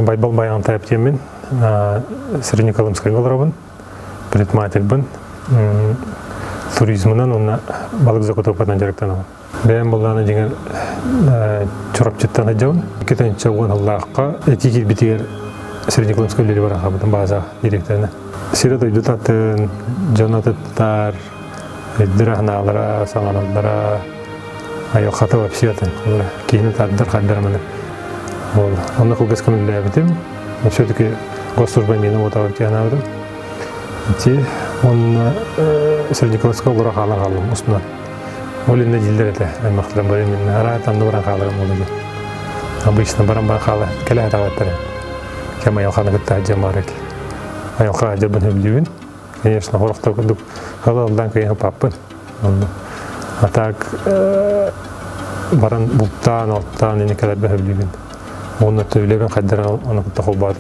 Байбал баян тайып темен, Среднеколымская голубын, предприниматель бын, туризмынан онна балык закупадан жарыктанабын. Бәйін болданы жеңер чорапчыттан аджауын, кетенче оған Аллахқа этикет битигер Среднеколымская лили бараха бұдан база директорына. Сирет ойды татын, жонатыттар, дырахналара, саңаналара, айыл қаты вообще атын. Кейіні таддар қаддараманы. Оны қылғыз көмілі әбітім. Все-таки госслужба мені отағыр кейін әбітім. Те, оны Среднеколымская олыра қалан қалым, ұсына. Ол енді желдер әті, аймақтылар бәрі мен ара тамды баран қалығым олығы. Обычно баран қалы, кәлі әтағаттары. Кем айылқаны күтті әджем бар әке. Айылқа әджебін өбілуін. Конечно, ғорықта күндік ғалалдан кейін паппын. А так, баран бұлттан, алттан, ені кәләбі өбілуін. Оны төйлеген қаддаран оны күтті қол бады.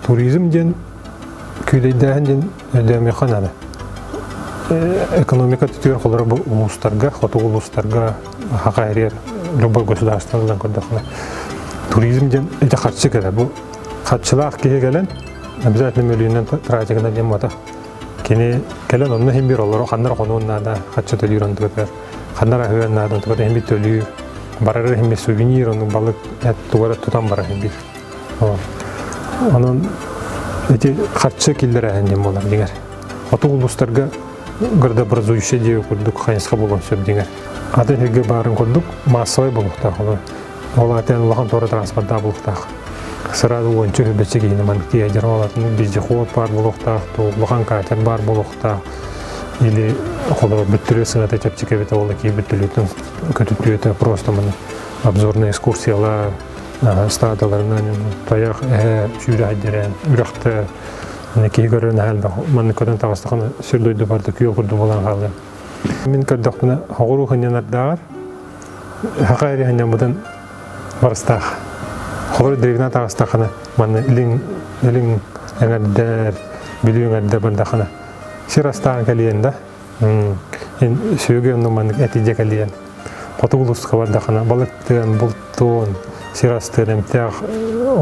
Туризм ден, көйлейдәген ден өдәме қанады. Экономика түтігер қолары бұл ұлыстарға, қоту ұлыстарға, хақа әрер, любой государственныдан көрдіқына. Туризм ден өте қатшы кәді. Бұл қатшылақ кеге кәлін, обязательно мөлейінен тратигына дем бата. Кені кәлін онына хем бір олар, қандар қонуыннада, қатшы төлер онды көтер, қандар ақығыннада онды көтер, хем бір төлер, барары хем бір сувенир, оның балық әт туғары тұтан бара хем бір. Оның өте қатшы келдер әхін дем олар деңер. Қоту ұлыстарға гырда образующий деу көрдік, қайынсқа болған сөп деңер. Атын хеге барын көрдік, массовай болуқтақ. Ол атын ұлақан торы транспортта болуқтақ. Сразу ойынчы өбетші кейіні мәнікте әдер олатын бізде қуат бар болуқтақ, ұлақан катер бар болуқтақ. Или қолығы бүттірі сыңаты тәпчі кәбеті олы кей бүттілетін көтіпті өті просто мұны обзорный экскурсиялар, стадаларынан, таяқ шүйрі әдерен, үріқті, кей көрін әлді, мәні көден тағыстықаны сүрдойды барды, күйел күрді болан қалды. Мен көрдіқпіні ғұру қынен ардағар, хақайры қынен бұдан барыстақ. Қолыр древна тағыстақаны, мәні илің әңәрдер, білуің әрді бардақаны. Сирастаған кәлиен да, сөйге онның мәнік әтеде кәлиен. Қоты ұлысқа бардақаны, балықтығын, бұлттығын, сирастығын, әмтіғ,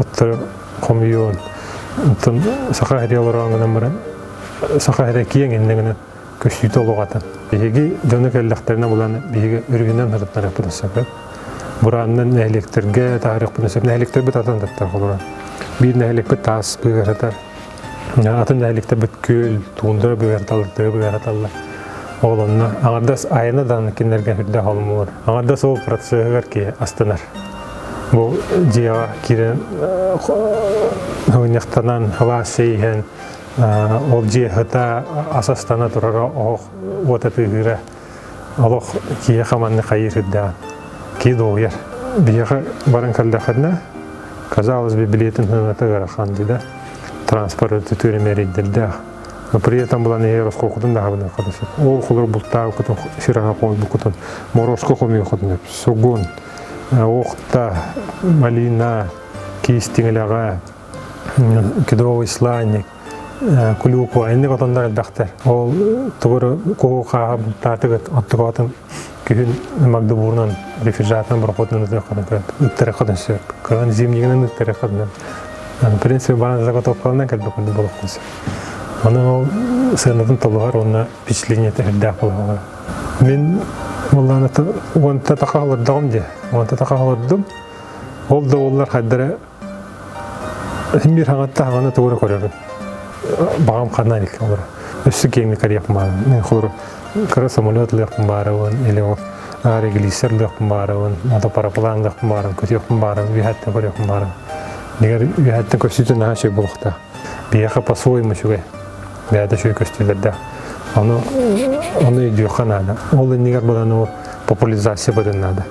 оттыр, қомиуын. Сақа әрі оларағынан бұрын, сақа әрі кейін ендігіні көштүйті олуғатын. Бейгі дөні кәліліқтеріне бұланы бейгі үргінен ғырыптан бұдысып. Бұранның нәхелектерге тағырық бұдысып. Нәхелектер бұд атандаттар қолыран. Бір нәхелек бұд тас бұғаратар. Атын нәхелектер бұд көл, туындыры бұғараталыр, дөй бұғараталыр. Оғылынна. Аңардас айына даныкендерге хүрді қалымы бар. Аңардас ол процессығар ке астынар. Бұл жиға керен ойнақтанан хава сейхен, ол жиғыта асастана тұрара оғыта тұғыра. Олық кие қаманны қайыр үрдіған. Кей доғыр. Бейіғі барын кәлдіқадына, казалыз бі білетін ғынаты ғарақан дейді. Транспорты түрімерейділді. Но при этом была не раскокутан дағабына қадасы. Ол құлыр бұлттағы күтін, сираға қойын бұл күтін, морозқы қоймей құтын, сугун. Оқта, малина, кистиңіліға, кедровый сланник, кулюква, әнді қатандар әлбәқтер. Ол тұғыры қоғы қаға бұлттатығыт, оттығы атын күйін мағды бұрынан рефрижатынан бір қотын ұзақ қадын көрді. Үттері қадын сөп. Қаған земнегінен үттері қадын. В принципе, баран заготов қалынан кәлбі күнді болып қылсы. Оның ол сығынатын толығар, онына впечатление тәхілдәқ болуға. Мен онта тақағылырдығым де. Онта тақағылырдым. Ол да олар қайдары бір хаңатта хағаны тұғыры көрерін. Бағам қанан ек олар. Үсі кеңі қарияқым барын. Мен құлыр қыры самолет лықпын барауын, или реглисер лықпын барауын, мотопараплан лықпын барын, көтеқпын барын, вихаттын көрекпін барын. Негер вихаттын көстетін аға шөй болықта. Бияқы по-своему шөй. Бияда шөй көстелерді. Оны үйдіғі қанады. Ол негер боланы популяризация бұрынады.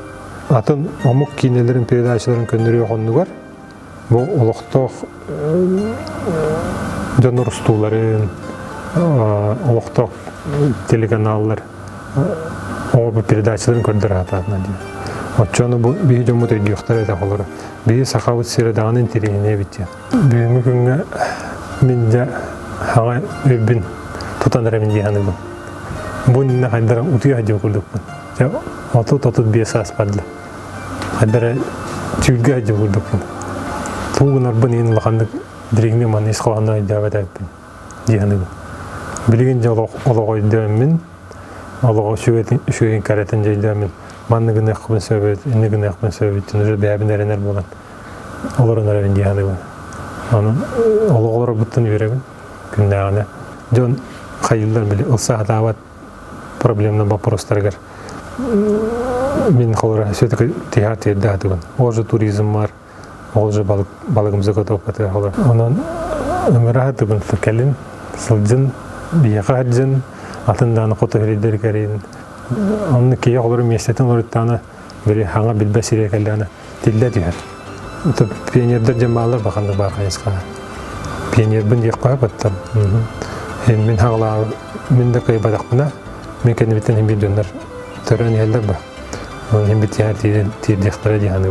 Атын омық кейнелерін, передачаларын көндірі оғынды бар. Бұл олықтық жоныр ұстуларын, олықтық телеканалар, оғы передачаларын көндірі атадына дейді. Отчоны бұл бейі жомыт өйдіғықтар әді қолыры. Бейі сақауыт середағын интерегіне бітті. Бейімі күнге мен де хаға өбін тұтандыра мен дейханы бұл. Бұл нені қайдара ұтыға жау көрдік бұл. Отут бес аспадылы. Қайдара түйілге жау көрдік бұл. тугунар бынын лаханды дирегне ман исхлана идаватайпын дияны билген жол олого идемин олого шуген каратын жайдамын манныгын акбын сөбөт иннигин акбын сөбөт уже бәбин эренер болгон олорун арабын дияны анын ологолор буттун беребин күндагына жон хайылдар биле ылса хатабат проблемный вопростаргар мен холора все-таки театр датыгын уже туризм бар олжа балыгымызы готов ката холор анан өмүрахатыбын фекелин сылжын бияхаджын атынданы котохеридер керин анны кие холор местетен орыттаны бери хаңа билбесире келданы тилде дияр пионердер жамаалар баканды бакайыска пионербин дек кояпаттам мен хагала мен да кайбадакпына мен кенебитен химбидөнөр төрөн элдер ба химбит театр тирдектер дияны